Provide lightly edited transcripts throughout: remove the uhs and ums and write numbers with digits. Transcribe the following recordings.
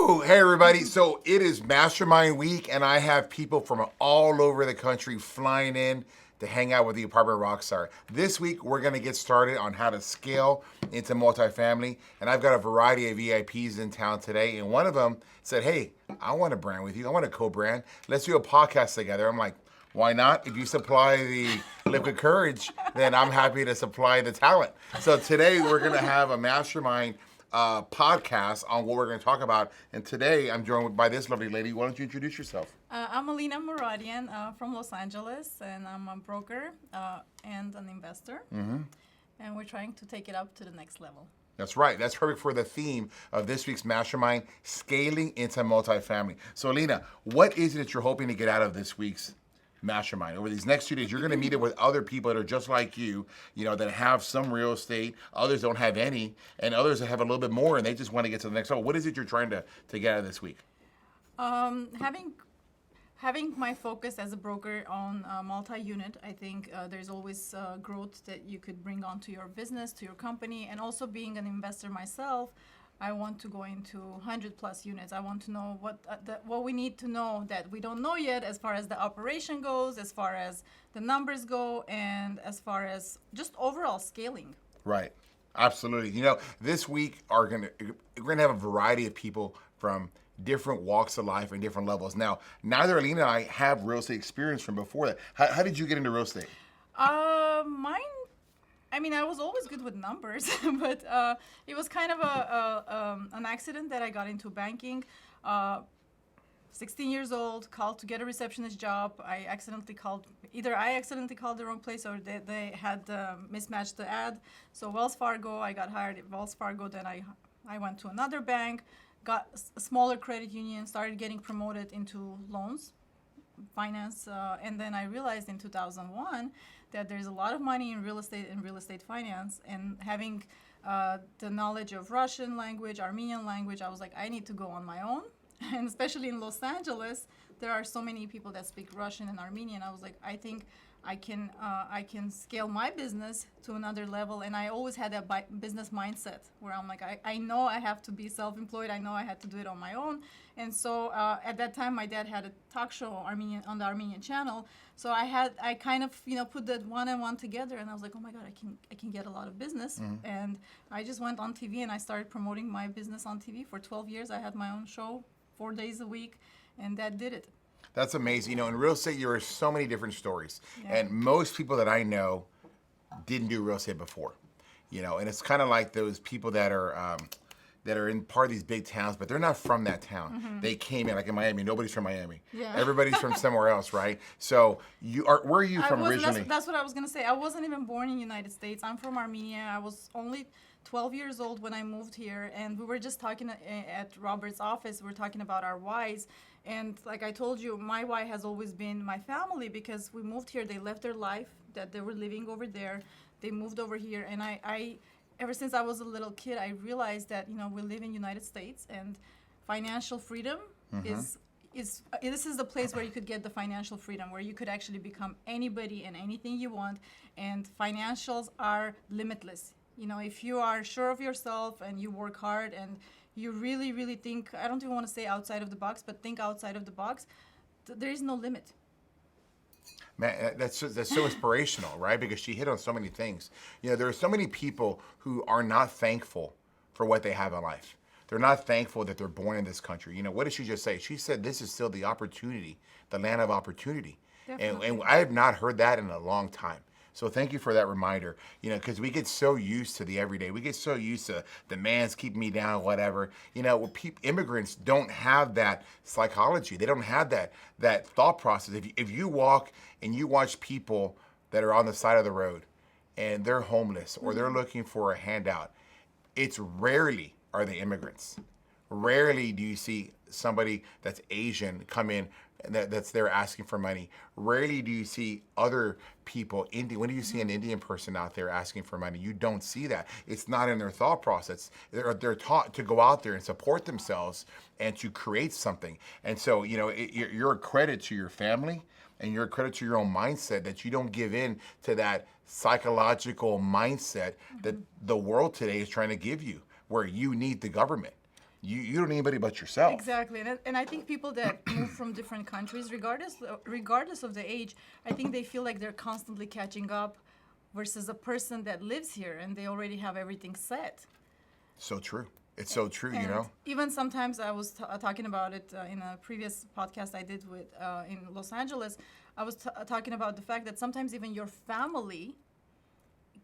Woo! Hey everybody, so it is Mastermind Week and I have people from all over the country flying in to hang out with the apartment Rockstar. This week we're gonna get started on how to scale into multifamily, and I've got a variety of VIPs in town today, and one of them said, hey, I want to brand with you, I want to co-brand, let's do a podcast together. I'm like, why not? If you supply the liquid courage, then I'm happy to supply the talent. So today we're gonna have a mastermind podcast on what we're going to talk about. And today I'm joined by this lovely lady. Why don't you introduce yourself? I'm Alina Muradyan from Los Angeles, and I'm a broker and an investor. Mm-hmm. And we're trying to take it up to the next level. That's right. That's perfect for the theme of this week's mastermind, scaling into multifamily. So Alina, what is it that you're hoping to get out of this week's mastermind? Over these next 2 days, you're going to meet it with other people that are just like you know, that have some real estate, others don't have any, and others that have a little bit more and they just want to get to the next level. What is it you're trying to get out of this week? Having my focus as a broker on multi-unit, I think there's always growth that you could bring onto your business, to your company, and also being an investor myself, I want to go into 100 plus units. I want to know what we need to know that we don't know yet, as far as the operation goes, as far as the numbers go, and as far as just overall scaling. Right. Absolutely. You know, this week we're gonna have a variety of people from different walks of life and different levels. Now, neither Alina and I have real estate experience from before that. How did you get into real estate? Mine, I mean, I was always good with numbers, but it was kind of an accident that I got into banking. 16 years old, called to get a receptionist job. I accidentally called the wrong place, or they had mismatched the ad. So Wells Fargo, I got hired at Wells Fargo. Then I went to another bank, got a smaller credit union, started getting promoted into loans, finance, and then I realized in 2001 that there's a lot of money in real estate and real estate finance, and having the knowledge of Russian language, Armenian language, I was like, I need to go on my own. And especially in Los Angeles, there are so many people that speak Russian and Armenian. I was like, I think I can scale my business to another level. And I always had that business mindset where I'm like, I know I have to be self-employed. I know I had to do it on my own. And so at that time, my dad had a talk show on the Armenian channel. So I kind of, put that one and one together, and I was like, oh my God, I can get a lot of business. Mm-hmm. And I just went on TV and I started promoting my business on TV for 12 years. I had my own show 4 days a week, and that did it. That's amazing. You know, in real estate, there are so many different stories. Yeah. And most people that I know didn't do real estate before. You know, and it's kind of like those people that are in part of these big towns, but they're not from that town. Mm-hmm. They came in, like in Miami, nobody's from Miami. Yeah. Everybody's from somewhere else, right? So where are you from originally? That's what I was going to say. I wasn't even born in the United States. I'm from Armenia. I was only 12 years old when I moved here, and we were just talking at Robert's office. We were talking about our whys, and like I told you, my why has always been my family, because we moved here. They left their life that they were living over there. They moved over here, and I ever since I was a little kid, I realized that we live in the United States, and financial freedom is this is the place where you could get the financial freedom, where you could actually become anybody and anything you want, and financials are limitless. If you are sure of yourself and you work hard and you really, really think, I don't even want to say outside of the box, but think outside of the box, there is no limit. Man, that's so inspirational, right? Because she hit on so many things. There are so many people who are not thankful for what they have in life. They're not thankful that they're born in this country. What did she just say? She said this is still the opportunity, the land of opportunity. And I have not heard that in a long time. So thank you for that reminder, because we get so used to the everyday. We get so used to the man's keeping me down, whatever. Immigrants don't have that psychology. They don't have that thought process. If you walk and you watch people that are on the side of the road and they're homeless or they're looking for a handout, it's rarely are they immigrants. Rarely do you see somebody that's Asian come in that's there asking for money. Rarely do you see other people, when do you see an Indian person out there asking for money? You don't see that. It's not in their thought process. They're taught to go out there and support themselves and to create something. And so, you're a credit to your family, and you're a credit to your own mindset that you don't give in to that psychological mindset that the world today is trying to give you, where you need the government. You don't need anybody but yourself. Exactly, and I think people that move from different countries, regardless of the age, I think they feel like they're constantly catching up, versus a person that lives here and they already have everything set. So true. It's so true, And you know? even sometimes I was talking about it in a previous podcast I did with in Los Angeles. I was talking about the fact that sometimes even your family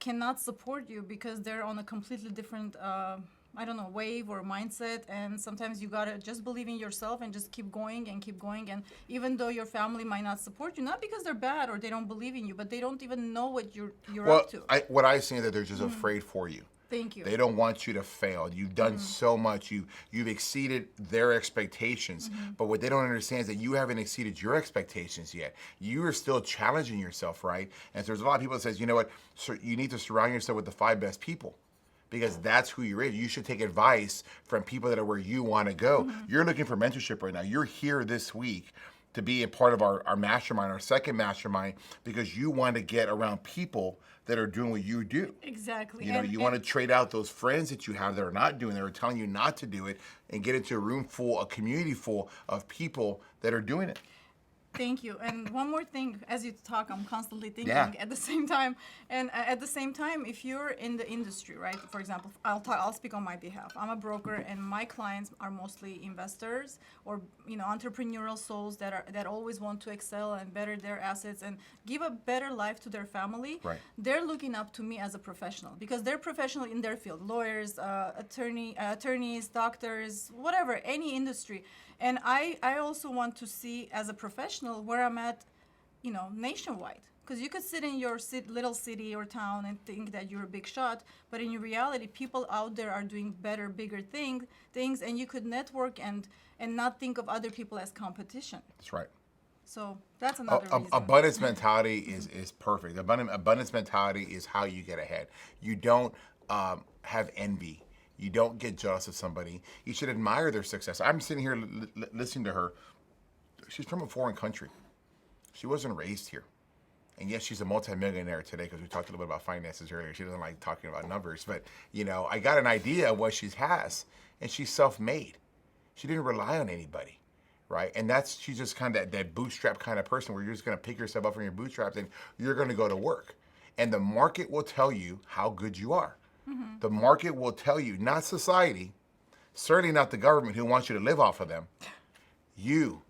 cannot support you because they're on a completely different I don't know, wave or mindset, and sometimes you gotta just believe in yourself and just keep going and keep going. And even though your family might not support you, not because they're bad or they don't believe in you, but they don't even know what you're up to. What I see is that they're just afraid for you. Thank you. They don't want you to fail. You've done so much. You've exceeded their expectations. But what they don't understand is that you haven't exceeded your expectations yet. You are still challenging yourself, right? And so there's a lot of people that says, you know what, so you need to surround yourself with the 5 best people, because that's who you're in. You should take advice from people that are where you want to go. You're looking for mentorship right now. You're here this week to be a part of our mastermind, our second mastermind, because you want to get around people that are doing what you do. Exactly. You know, you want to trade out those friends that you have that are not doing, that are telling you not to do it, and get into a community full of people that are doing it. Thank you. And one more thing, as you talk, I'm constantly thinking at the same time. And at the same time, if you're in the industry, right? For example, I'll speak on my behalf. I'm a broker, and my clients are mostly investors or entrepreneurial souls that always want to excel and better their assets and give a better life to their family. Right. They're looking up to me as a professional because they're professional in their field: lawyers, attorneys, doctors, whatever, any industry. And I also want to see as a professional where I'm at, nationwide. Because you could sit in your little city or town and think that you're a big shot, but in reality, people out there are doing better, bigger things, and you could network and not think of other people as competition. That's right. So that's another reason. Abundance mentality is perfect. Abundance mentality is how you get ahead. You don't have envy. You don't get jealous of somebody. You should admire their success. I'm sitting here listening to her. She's from a foreign country. She wasn't raised here. And yes, she's a multimillionaire today, because we talked a little bit about finances earlier. She doesn't like talking about numbers. But, I got an idea of what she has. And she's self-made. She didn't rely on anybody, right? And she's just kind of that bootstrap kind of person where you're just going to pick yourself up from your bootstraps and you're going to go to work. And the market will tell you how good you are. Mm-hmm. The market will tell you, not society, certainly not the government who wants you to live off of them. You,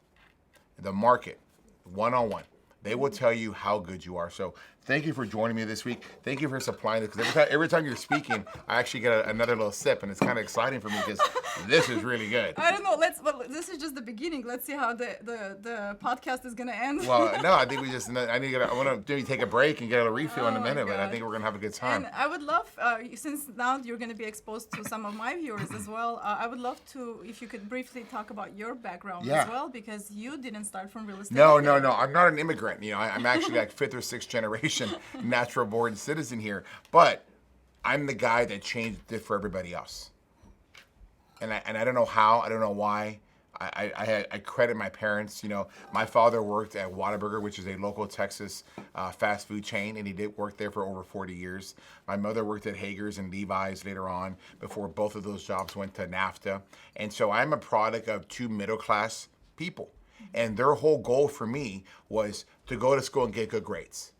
the market, one-on-one, they will tell you how good you are. So thank you for joining me this week. Thank you for supplying this, because every time you're speaking, I actually get another little sip, and it's kind of exciting for me because this is really good. I don't know. But this is just the beginning. Let's see how the podcast is gonna end. Well, no, I think I want to take a break and get a refill in a minute, but I think we're gonna have a good time. And I would love, since now you're gonna be exposed to some of my viewers as well, I would love to, if you could briefly talk about your background as well, because you didn't start from real estate. No. I'm not an immigrant. I'm actually like 5th or 6th generation natural born citizen here, but I'm the guy that changed it for everybody else. And I don't know how, I don't know why. I credit my parents. My father worked at Whataburger, which is a local Texas fast food chain, and he did work there for over 40 years. My mother worked at Hager's and Levi's later on, before both of those jobs went to NAFTA. And so I'm a product of 2 middle-class people. And their whole goal for me was to go to school and get good grades.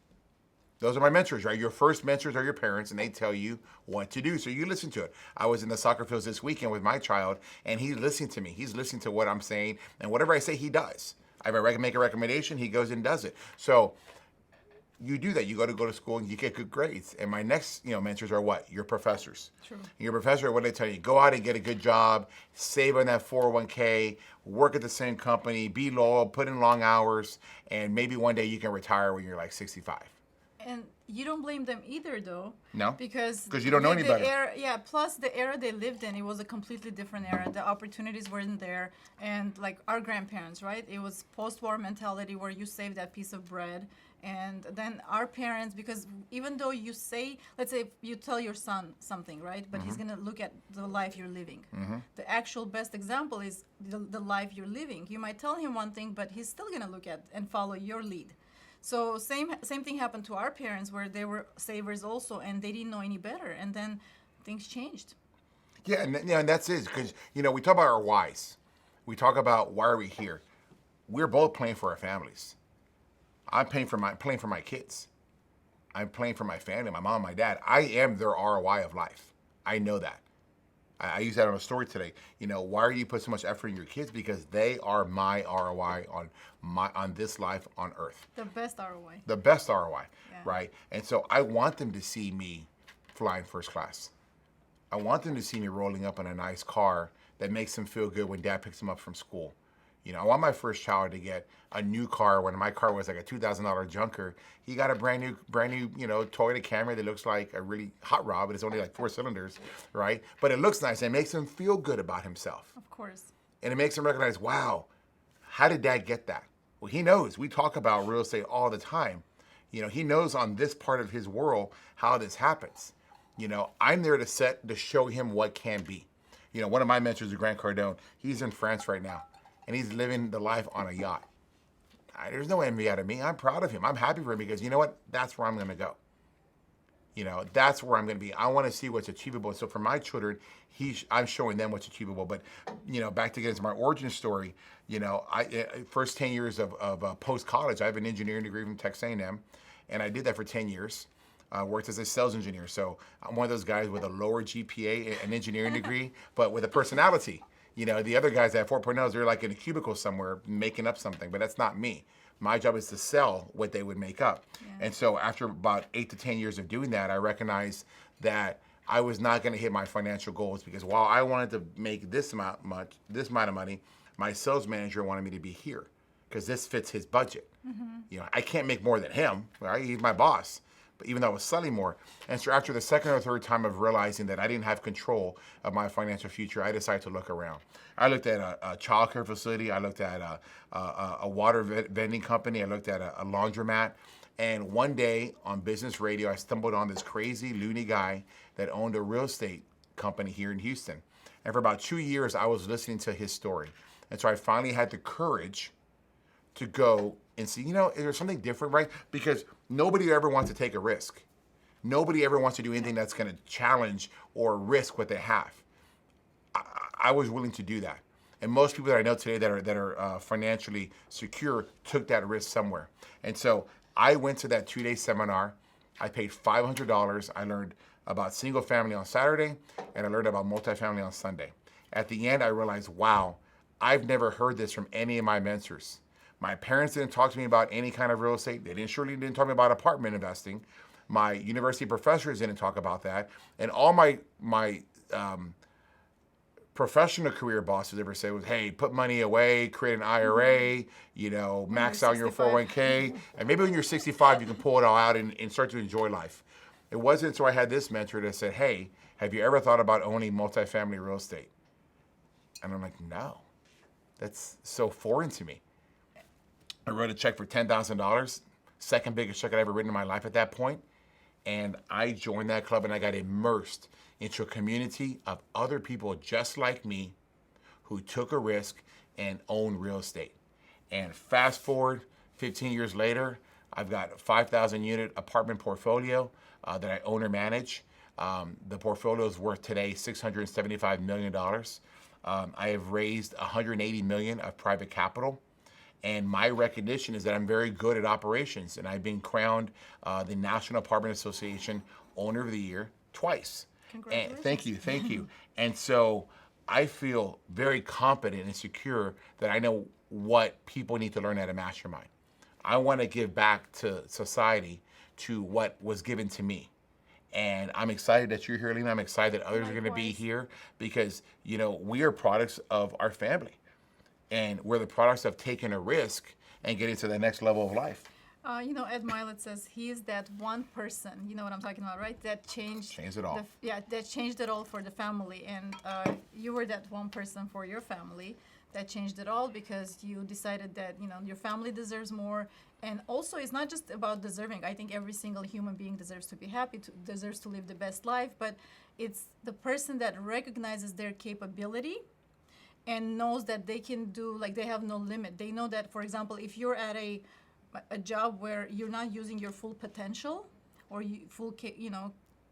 Those are my mentors, right? Your first mentors are your parents, and they tell you what to do. So you listen to it. I was in the soccer fields this weekend with my child, and he's listening to me. He's listening to what I'm saying, and whatever I say, he does. I make a recommendation, he goes and does it. So you do that. You go to school and you get good grades. And my next, mentors are what? Your professors. True. Your professor, what do they tell you? Go out and get a good job, save on that 401k, work at the same company, be loyal, put in long hours, and maybe one day you can retire when you're like 65. And you don't blame them either, though. No? Because you don't know any better. Plus the era they lived in, it was a completely different era. The opportunities weren't there. And like our grandparents, right? It was post-war mentality where you save that piece of bread. And then our parents, because even though you say, let's say you tell your son something, right? But he's going to look at the life you're living. Mm-hmm. The actual best example is the life you're living. You might tell him one thing, but he's still going to look at and follow your lead. So same thing happened to our parents, where they were savers also, and they didn't know any better. And then things changed. Yeah, and that's it. Because we talk about our whys. We talk about why are we here. We're both playing for our families. I'm playing for my kids. I'm playing for my family, my mom, my dad. I am their ROI of life. I know that. I use that on a story today. Why do you put so much effort in your kids? Because they are my ROI on this life on earth. The best ROI. The best ROI, Yeah. right? And so I want them to see me flying first class. I want them to see me rolling up in a nice car that makes them feel good when dad picks them up from school. I want my first child to get a new car when my car was like a $2,000 junker. He got a brand new, Toyota Camry that looks like a really hot rod, but it's only like 4 cylinders, right? But it looks nice and it makes him feel good about himself. Of course. And it makes him recognize, wow, how did dad get that? Well, he knows. We talk about real estate all the time. He knows on this part of his world how this happens. I'm there to show him what can be. One of my mentors is Grant Cardone. He's in France right now, and he's living the life on a yacht. There's no envy out of me. I'm proud of him. I'm happy for him because you know what? That's where I'm going to go. That's where I'm going to be. I want to see what's achievable. So for my children, I'm showing them what's achievable. But, back to get into my origin story, first 10 years of post-college, I have an engineering degree from Texas A&M, and I did that for 10 years. Worked as a sales engineer. So I'm one of those guys with a lower GPA, an engineering degree, but with a personality. The other guys that have 4.0s, they're like in a cubicle somewhere making up something, but that's not me. My job is to sell what they would make up. Yeah. And so after about 8 to 10 years of doing that, I recognized that I was not going to hit my financial goals because while I wanted to make this amount of money, my sales manager wanted me to be here because this fits his budget. Mm-hmm. I can't make more than him, right? He's my boss. But even though I was selling more. And so after the second or third time of realizing that I didn't have control of my financial future, I decided to look around. I looked at a child care facility. I looked at a water vending company. I looked at a laundromat. And one day on business radio, I stumbled on this crazy, loony guy that owned a real estate company here in Houston. And for about 2 years, I was listening to his story. And so I finally had the courage to go and see, is there something different, right? Because nobody ever wants to take a risk. Nobody ever wants to do anything that's going to challenge or risk what they have. I was willing to do that. And most people that I know today that are financially secure took that risk somewhere. And so I went to that 2-day seminar. I paid $500. I learned about single family on Saturday, and I learned about multifamily on Sunday. At the end, I realized, wow, I've never heard this from any of my mentors. My parents didn't talk to me about any kind of real estate. They surely didn't talk to me about apartment investing. My university professors didn't talk about that. And all my professional career bosses ever said was, hey, put money away, create an IRA, max out your 401k. And maybe when you're 65, you can pull it all out and start to enjoy life. It wasn't until I had this mentor that said, hey, have you ever thought about owning multifamily real estate? And I'm like, no, that's so foreign to me. I wrote a check for $10,000, second biggest check I'd ever written in my life at that point. And I joined that club and I got immersed into a community of other people just like me who took a risk and owned real estate. And fast forward 15 years later, I've got a 5,000 unit apartment portfolio that I own or manage. The portfolio is worth today $675 million. I have raised $180 million of private capital. And my recognition is that I'm very good at operations. And I've been crowned the National Apartment Association Owner of the Year twice. Congratulations. And thank you. And so I feel very confident and secure that I know what people need to learn at a mastermind. I want to give back to society to what was given to me. And I'm excited that you're here, Alina. I'm excited that others are going to be here because, we are products of our family. And we're the products of taking a risk and getting to the next level of life. Ed Mylett says he is that one person, you know what I'm talking about, right? That changed it all. That changed it all for the family. And you were that one person for your family that changed it all because you decided that, your family deserves more. And also, it's not just about deserving. I think every single human being deserves to be happy, deserves to live the best life. But it's the person that recognizes their capability and knows that they can do, they have no limit. They know that, for example, if you're at a job where you're not using your full potential or full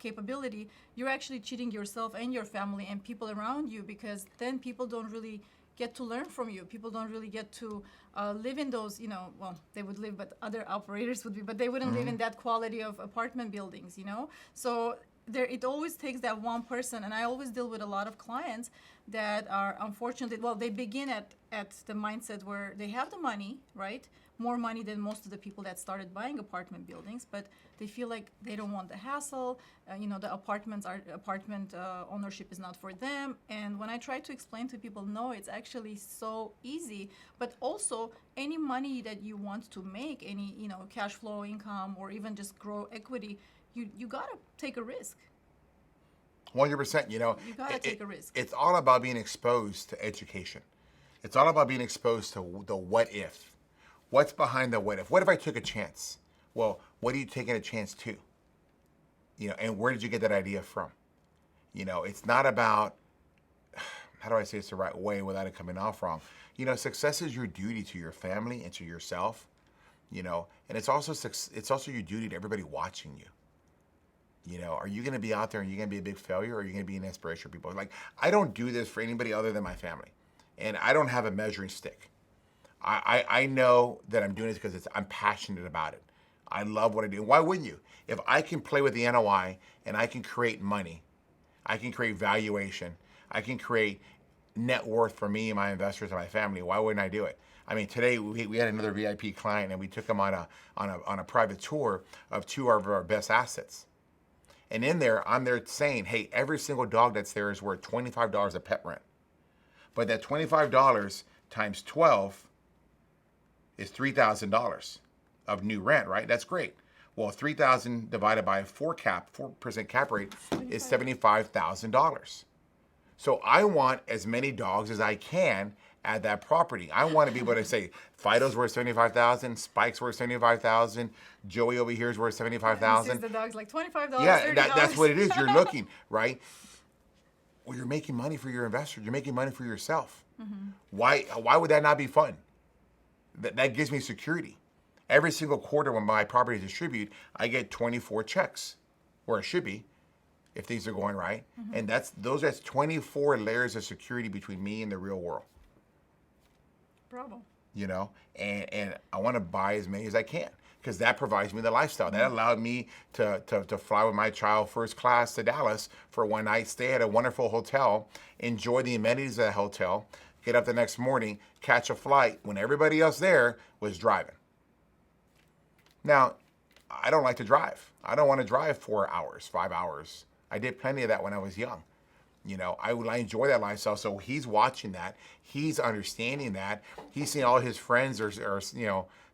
capability, you're actually cheating yourself and your family and people around you, because then people don't really get to learn from you. People don't really get to live in those, well, they would live, but other operators would be, but they wouldn't live in that quality of apartment buildings, So it always takes that one person, and I always deal with a lot of clients that are unfortunately, well, they begin at the mindset where they have the money, right? More money than most of the people that started buying apartment buildings, but they feel like they don't want the hassle. The apartment ownership is not for them. And when I try to explain to people, no, it's actually so easy. But also, any money that you want to make, any cash flow income, or even just grow equity, you gotta take a risk. 100%. You gotta take a risk. It's all about being exposed to education. It's all about being exposed to the what if. What's behind the what if? What if I took a chance? Well, what are you taking a chance to? And where did you get that idea from? It's not about, how do I say it's the right way without it coming off wrong? Success is your duty to your family and to yourself, and it's also your duty to everybody watching you. Are you going to be out there and you're going to be a big failure, or are you going to be an inspiration for people? Like, I don't do this for anybody other than my family, and I don't have a measuring stick. I know that I'm doing this because I'm passionate about it. I love what I do. Why wouldn't you? If I can play with the NOI and I can create money, I can create valuation, I can create net worth for me and my investors and my family, why wouldn't I do it? I mean, today we had another VIP client, and we took him on a private tour of two of our best assets. And in there, I'm there saying, hey, every single dog that's there is worth $25 a pet rent. But that $25 times 12 is $3,000 of new rent, right? That's great. Well, 3,000 divided by 4% cap rate is $75,000. So I want as many dogs as I can at that property. I want to be able to say, Fido's worth $75,000, Spike's worth $75,000, Joey over here is worth $75,000. The dog's like $25. Yeah, that's what it is. You're looking, right? Well, you're making money for your investors. You're making money for yourself. Mm-hmm. Why would that not be fun? That gives me security. Every single quarter when my properties distribute, I get 24 checks, where it should be, if things are going right. Mm-hmm. And that's 24 layers of security between me and the real world. Bravo. And I want to buy as many as I can, because that provides me the lifestyle. That allowed me to fly with my child first class to Dallas for one night, stay at a wonderful hotel, enjoy the amenities of the hotel, get up the next morning, catch a flight when everybody else there was driving. Now, I don't like to drive. I don't want to drive 4 hours, 5 hours. I did plenty of that when I was young. I enjoy that lifestyle. So he's watching that. He's understanding that. He's seeing all his friends are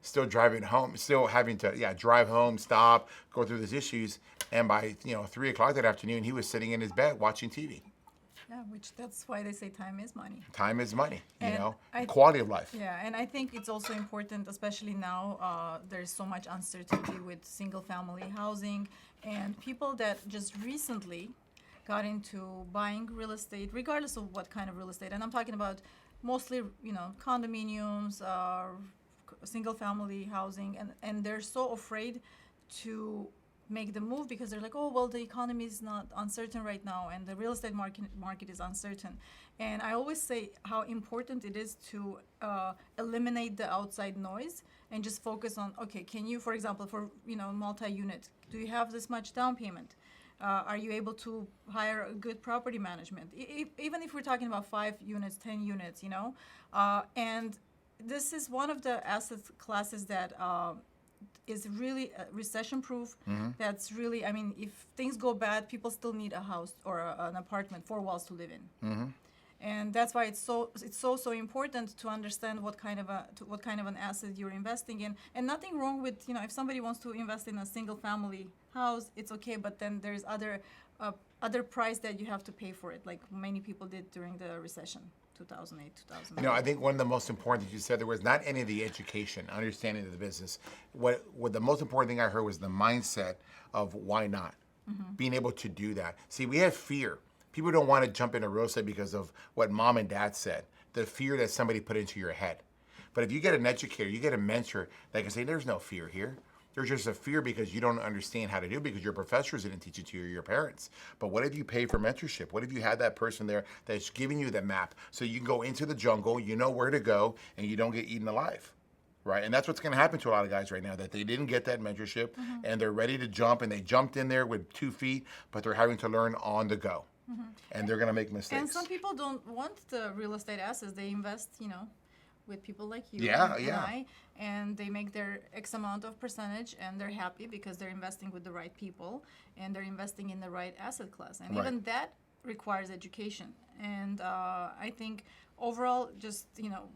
still driving home, still having to drive home, stop, go through these issues. And by 3 o'clock that afternoon, he was sitting in his bed watching TV. Yeah, that's why they say time is money. Time is money, quality of life. Yeah, and I think it's also important, especially now, there's so much uncertainty with single-family housing, and people that just recently got into buying real estate, regardless of what kind of real estate. And I'm talking about mostly, condominiums, single-family housing, and they're so afraid to make the move because they're like, oh, well, the economy is not uncertain right now, and the real estate market is uncertain. And I always say how important it is to eliminate the outside noise and just focus on, okay, can you, for example, for multi-unit, do you have this much down payment? Are you able to hire a good property management? Even if we're talking about 5 units, 10 units, and this is one of the asset classes that is really recession proof. Mm-hmm. That's really, if things go bad, people still need a house or an apartment, 4 walls to live in. Mm-hmm. And that's why it's so important to understand what kind of an asset you're investing in. And nothing wrong with, if somebody wants to invest in a single family house, it's okay, but then there's other price that you have to pay for it, like many people did during the recession. 2008, 2009. I think one of the most important things you said, there was not any of the education, understanding of the business. What the most important thing I heard was the mindset of why not, being able to do that. See, we have fear. People don't want to jump into real estate because of what mom and dad said, the fear that somebody put into your head. But if you get an educator, you get a mentor that can say, there's no fear here. There's just a fear because you don't understand how to do it because your professors didn't teach it to you or your parents. But what if you pay for mentorship? What if you had that person there that's giving you the map so you can go into the jungle, you know where to go, and you don't get eaten alive? Right? And that's what's going to happen to a lot of guys right now, that they didn't get that mentorship and they're ready to jump and they jumped in there with 2 feet, but they're having to learn on the go. And they're going to make mistakes. And some people don't want the real estate assets. They invest, with people like you Yeah, and yeah. I, and they make their X amount of percentage, and they're happy because they're investing with the right people and they're investing in the right asset class. And Right. even that requires education. And I think overall, just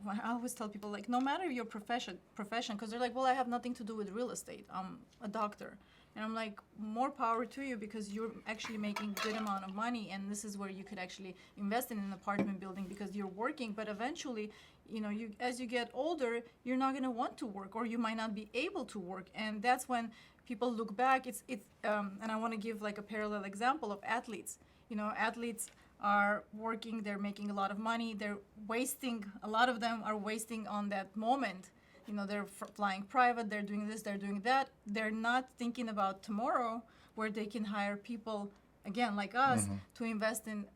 I always tell people, like, no matter your profession, because they're like, well, I have nothing to do with real estate. I'm a doctor. And I'm like, more power to you, because you're actually making good amount of money, and this is where you could actually invest in an apartment building because you're working. But eventually, as you get older, you're not going to want to work, or you might not be able to work. And that's when people look back. And I want to give like a parallel example of athletes. Athletes are working, they're making a lot of money, a lot of them are wasting on that moment. They're flying private, they're doing this, they're doing that. They're not thinking about tomorrow, where they can hire people, again, like us, to invest in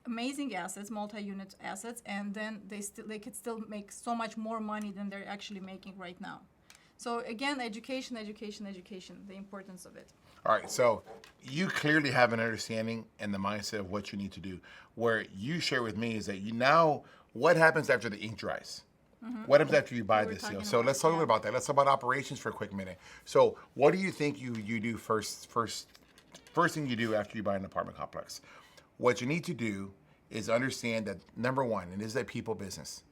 amazing assets, multi-unit assets, and then they could still make so much more money than they're actually making right now. So again, education, the importance of it. All right, so you clearly have an understanding and the mindset of what you need to do. Where you share with me is that what happens after the ink dries? What happens after you buy this deal? So let's talk about that. Let's talk about operations for a quick minute. So what do you think you do first thing you do after you buy an apartment complex? What you need to do is understand that, number one, and this is a people business,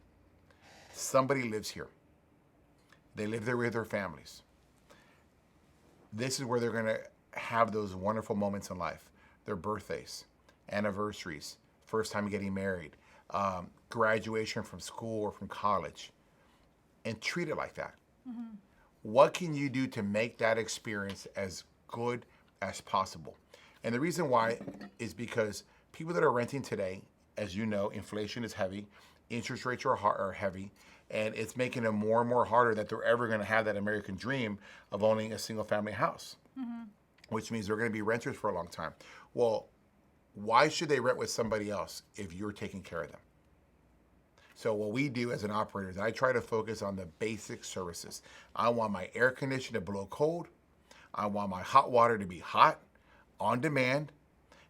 somebody lives here. They live there with their families. This is where they're going to have those wonderful moments in life, their birthdays, anniversaries, first time getting married, graduation from school or from college, and treat it like that. What can you do to make that experience as good as possible? And the reason why is because people that are renting today, as you know, inflation is heavy, interest rates are heavy, and it's making it more and more harder that they're ever going to have that American dream of owning a single family house, which means they're going to be renters for a long time. Well, why should they rent with somebody else if you're taking care of them? So what we do as an operator is I try to focus on the basic services. I want my air conditioner to blow cold. I want my hot water to be hot, on demand,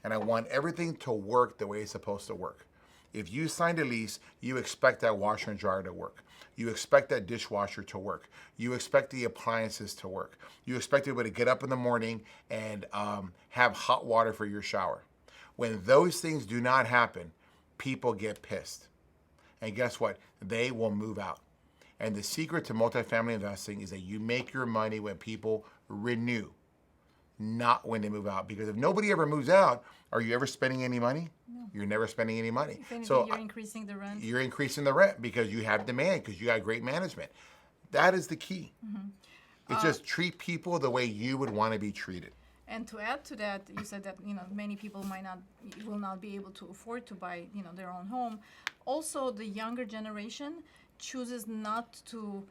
and I want everything to work the way it's supposed to work. If you signed a lease, you expect that washer and dryer to work. You expect that dishwasher to work. You expect the appliances to work. You expect to be able to get up in the morning and have hot water for your shower. When those things do not happen, people get pissed. And guess what? They will move out. And the secret to multifamily investing is that you make your money when people renew, not when they move out. Because if nobody ever moves out, are you ever spending any money? No. You're never spending any money. If anything, so you're increasing the rent. You're increasing the rent because you have demand, because you got great management. That is the key. It's just treat people the way you would want to be treated. And to add to that, you said that many people will not be able to afford to buy their own home. Also, the younger generation chooses not to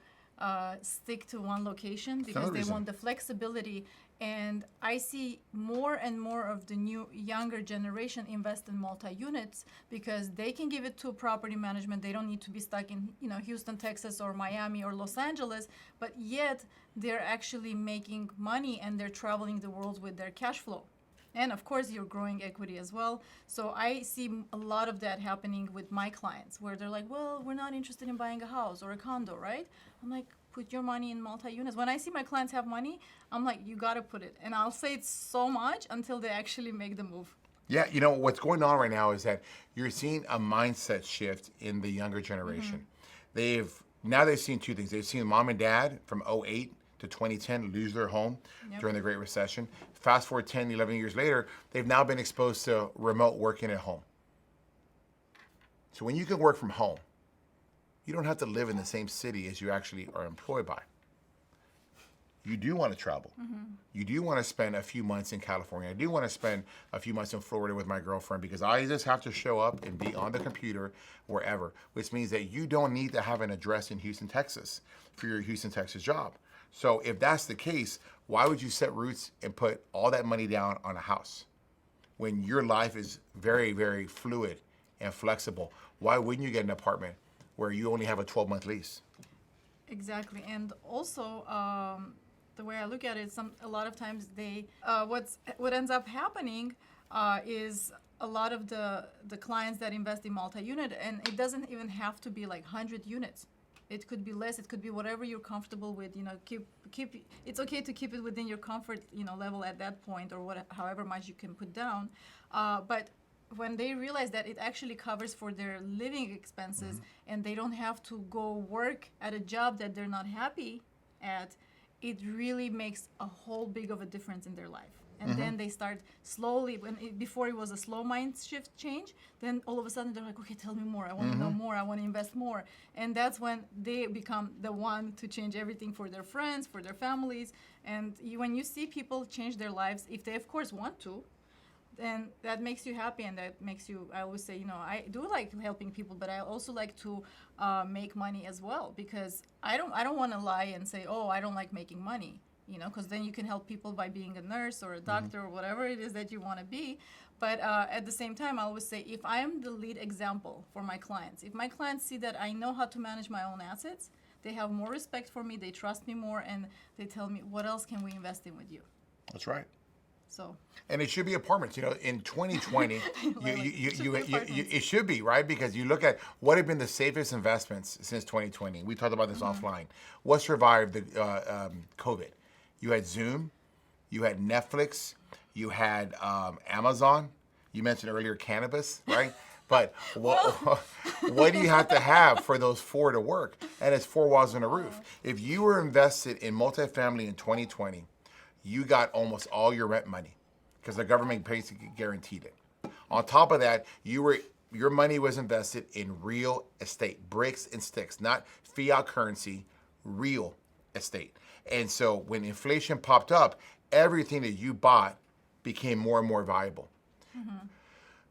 stick to one location because they want the flexibility. And I see more and more of the younger generation invest in multi-units because they can give it to property management. They don't need to be stuck in Houston, Texas, or Miami or Los Angeles, but yet they're actually making money and they're traveling the world with their cash flow. And of course, you're growing equity as well. So I see a lot of that happening with my clients where they're like, well, we're not interested in buying a house or a condo, right? I'm like, put your money in multi-units. When I see my clients have money, I'm like, you got to put it. And I'll say it so much until they actually make the move. Yeah, what's going on right now is that you're seeing a mindset shift in the younger generation. They've seen two things. They've seen mom and dad from 2008 to 2010 lose their home during the Great Recession. Fast forward 10, 11 years later, they've now been exposed to remote working at home. So when you can work from home, you don't have to live in the same city as you actually are employed by. You do want to travel. You do want to spend a few months in California. I do want to spend a few months in Florida with my girlfriend because I just have to show up and be on the computer wherever, which means that you don't need to have an address in Houston, Texas for your Houston, Texas job. So if that's the case, why would you set roots and put all that money down on a house when your life is very, very fluid and flexible? Why wouldn't you get an apartment where you only have a 12-month lease? Exactly, and also the way I look at it, a lot of times what ends up happening is a lot of the clients that invest in multi-unit, and it doesn't even have to be like 100 units. It could be less. It could be whatever you're comfortable with. You know, keep. It's okay to keep it within your comfort, level at that point, or however much you can put down. But when they realize that it actually covers for their living expenses, and they don't have to go work at a job that they're not happy at, it really makes a whole big of a difference in their life. And then they start slowly, before it was a slow mind shift change, then all of a sudden they're like, okay, tell me more. I want to know more. I want to invest more. And that's when they become the one to change everything for their friends, for their families. And when you see people change their lives, if they, of course, want to, then that makes you happy, and that makes you, I always say, I do like helping people, but I also like to make money as well, because I don't want to lie and say, oh, I don't like making money. Because then you can help people by being a nurse or a doctor or whatever it is that you want to be. But at the same time, I always say, if I am the lead example for my clients, if my clients see that I know how to manage my own assets, they have more respect for me, they trust me more, and they tell me, what else can we invest in with you? That's right. So. And it should be apartments. In 2020, it should be, right? Because you look at what have been the safest investments since 2020. We talked about this offline. What survived the COVID? You had Zoom, you had Netflix, you had Amazon. You mentioned earlier cannabis, right? But what do you have to have for those four to work? And it's four walls and a roof. If you were invested in multifamily in 2020, you got almost all your rent money because the government basically guaranteed it. On top of that, your money was invested in real estate, bricks and sticks, not fiat currency, real estate. And so when inflation popped up, everything that you bought became more and more valuable.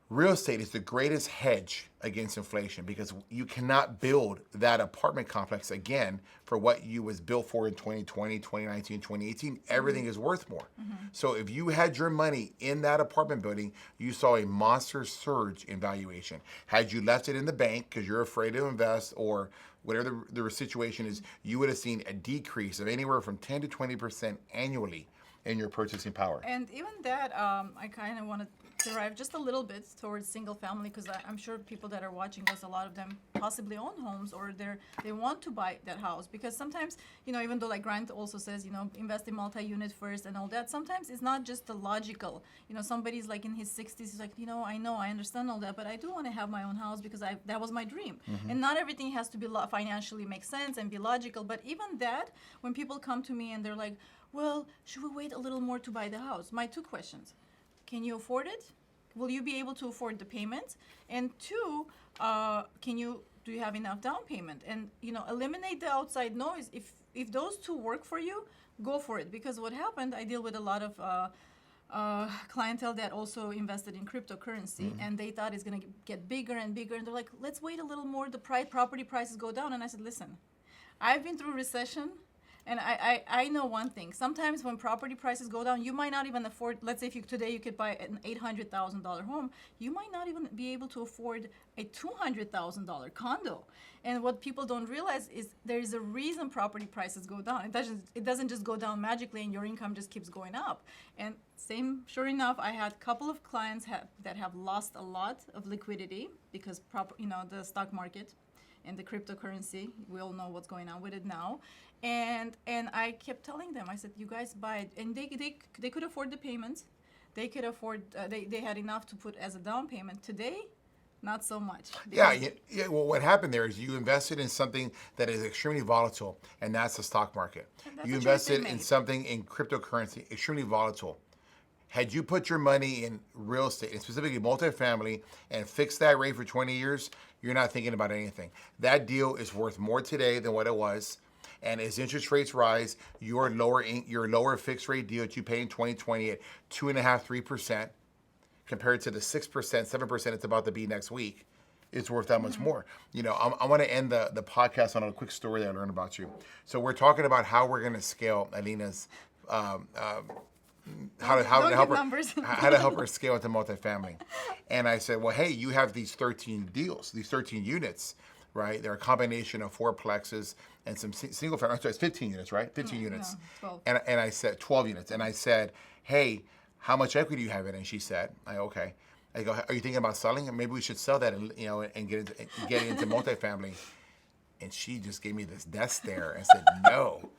Real estate is the greatest hedge against inflation because you cannot build that apartment complex again for what you was built for in 2020, 2019, 2018. Everything is worth more. So if you had your money in that apartment building, you saw a monster surge in valuation. Had you left it in the bank because you're afraid to invest or whatever the situation is, you would have seen a decrease of anywhere from 10 to 20% annually in your purchasing power. And even that, I kind of want to derive just a little bit towards single family, because I'm sure people that are watching us, a lot of them possibly own homes, or they want to buy that house, because sometimes, even though like Grant also says, invest in multi-unit first and all that, sometimes it's not just the logical. Somebody's like in his 60s, he's like, I understand all that, but I do want to have my own house because that was my dream. And not everything has to be financially make sense and be logical, but even that, when people come to me and they're like, well, should we wait a little more to buy the house? My two questions. Can you afford it? Will you be able to afford the payment? And two, do you have enough down payment? And eliminate the outside noise. If those two work for you, go for it. Because what happened, I deal with a lot of clientele that also invested in cryptocurrency, and they thought it's going to get bigger and bigger. And they're like, let's wait a little more. The property prices go down. And I said, listen, I've been through recession. And I know one thing. Sometimes when property prices go down, you might not even afford, let's say today you could buy an $800,000 home, you might not even be able to afford a $200,000 condo. And what people don't realize is there is a reason property prices go down. It doesn't just go down magically and your income just keeps going up. And sure enough, I had a couple of clients that have lost a lot of liquidity because the stock market and the cryptocurrency, we all know what's going on with it now. And I kept telling them, I said, you guys buy it. And they could afford the payments. They could afford, they had enough to put as a down payment. Today, not so much. Yeah. Well, what happened there is you invested in something that is extremely volatile, and that's the stock market. You invested in something in cryptocurrency, extremely volatile. Had you put your money in real estate, and specifically multifamily, and fixed that rate for 20 years, you're not thinking about anything. That deal is worth more today than what it was. And as interest rates rise, your lower fixed rate deal that you pay in 2020 at 2.5%, 3%, compared to the 6%, 7% it's about to be next week, it's worth that much more. You know, I want to end the podcast on a quick story that I learned about you. So we're talking about how we're going to scale Alina's, how to Don't help give her, numbers. how to help her scale into multifamily. And I said, well, hey, you have these 13 deals, these 13 units, right? They're a combination of fourplexes and some single family. So it's 15 units, right? 15 units. No, 12. And I said 12 units. And I said, hey, how much equity do you have in it? And she said, okay. I go, are you thinking about selling it? Maybe we should sell that and and get into multifamily. And she just gave me this death stare and said, no.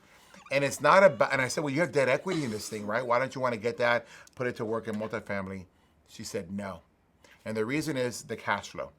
And it's not about, and I said, well, you have debt equity in this thing, right? Why don't you want to get that, put it to work in multifamily? She said, no. And the reason is the cash flow.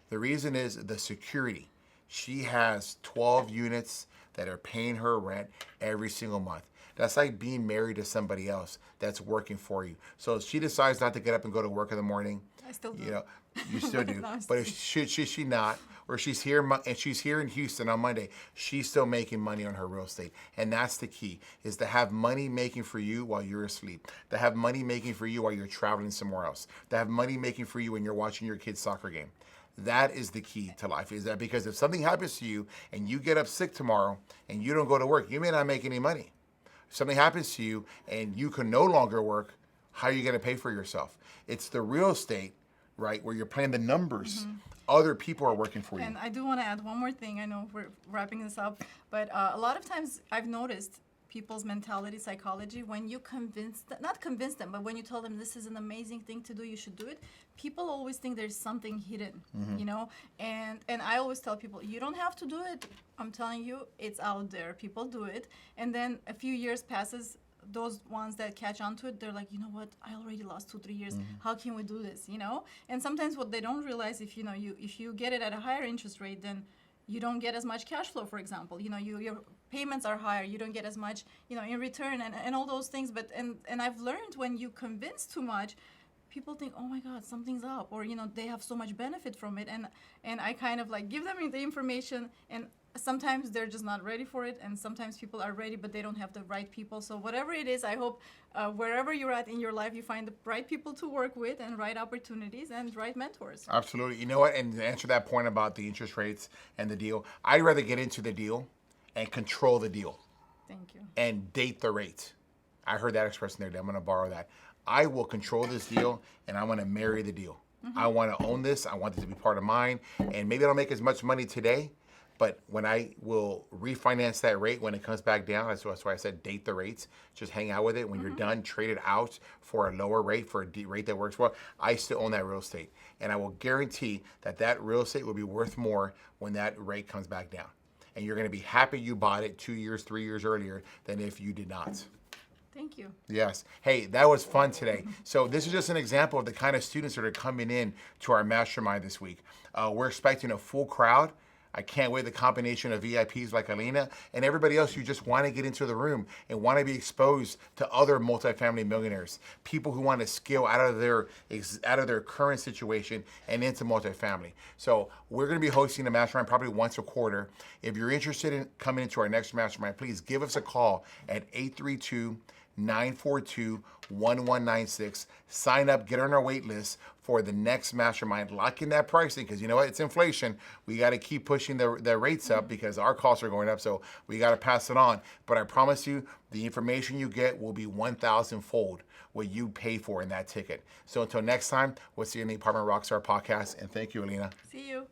The reason is the security. She has 12 units that are paying her rent every single month. That's like being married to somebody else that's working for you. So if she decides not to get up and go to work in the morning, I still do. you know, you still do. No, I'm But if she not, or she's here and she's here in Houston on Monday, she's still making money on her real estate. And that's the key, is to have money making for you while you're asleep. To have money making for you while you're traveling somewhere else. To have money making for you when you're watching your kid's soccer game. That is the key to life, is that because if something happens to you and you get up sick tomorrow and you don't go to work, you may not make any money. If something happens to you and you can no longer work, how are you going to pay for yourself? It's the real estate, right, where you're playing the numbers. Other people are working for you. And I do want to add one more thing. I know we're wrapping this up, but a lot of times I've noticed people's mentality, psychology, when you not convince them, but when you tell them this is an amazing thing to do, you should do it, people always think there's something hidden, you know? And I always tell people, you don't have to do it. I'm telling you, it's out there. People do it. And then a few years passes, those ones that catch on to it, they're like, you know what, I already lost 2-3 years. How can we do this, you know? And sometimes what they don't realize, if you get it at a higher interest rate, then you don't get as much cash flow, for example. You know, your payments are higher. You don't get as much, in return and all those things. But and I've learned when you convince too much, people think, oh my God, something's up, or they have so much benefit from it. And I kind of like give them the information, and sometimes they're just not ready for it, and sometimes people are ready, but they don't have the right people. So whatever it is, I hope wherever you're at in your life, you find the right people to work with, and right opportunities, and right mentors. Absolutely. You know what? And to answer that point about the interest rates and the deal, I'd rather get into the deal and control the deal Thank you. and date the rate. I heard that expression there. I'm going to borrow that. I will control this deal, and I want to marry the deal. I want to own this. I want it to be part of mine. And maybe I don't make as much money today, but when I will refinance that rate when it comes back down, that's why I said date the rates. Just hang out with it. When you're done, trade it out for a lower rate, for a rate that works well. I still own that real estate. And I will guarantee that real estate will be worth more when that rate comes back down. And you're going to be happy you bought it 2 years, 3 years earlier than if you did not. Thank you. Yes. Hey, that was fun today. So this is just an example of the kind of students that are coming in to our mastermind this week. We're expecting a full crowd. I can't wait, the combination of VIPs like Alina and everybody else who just want to get into the room and want to be exposed to other multifamily millionaires, people who want to scale out of their current situation and into multifamily. So we're going to be hosting a mastermind probably once a quarter. If you're interested in coming into our next mastermind, please give us a call at 832-942-1196. Sign up, get on our wait list for the next mastermind. Lock in that pricing, because you know what? It's inflation. We got to keep pushing the rates up because our costs are going up, so we got to pass it on. But I promise you, the information you get will be 1,000-fold what you pay for in that ticket. So until next time, we'll see you in the Apartment Rockstar podcast, and thank you, Alina. See you.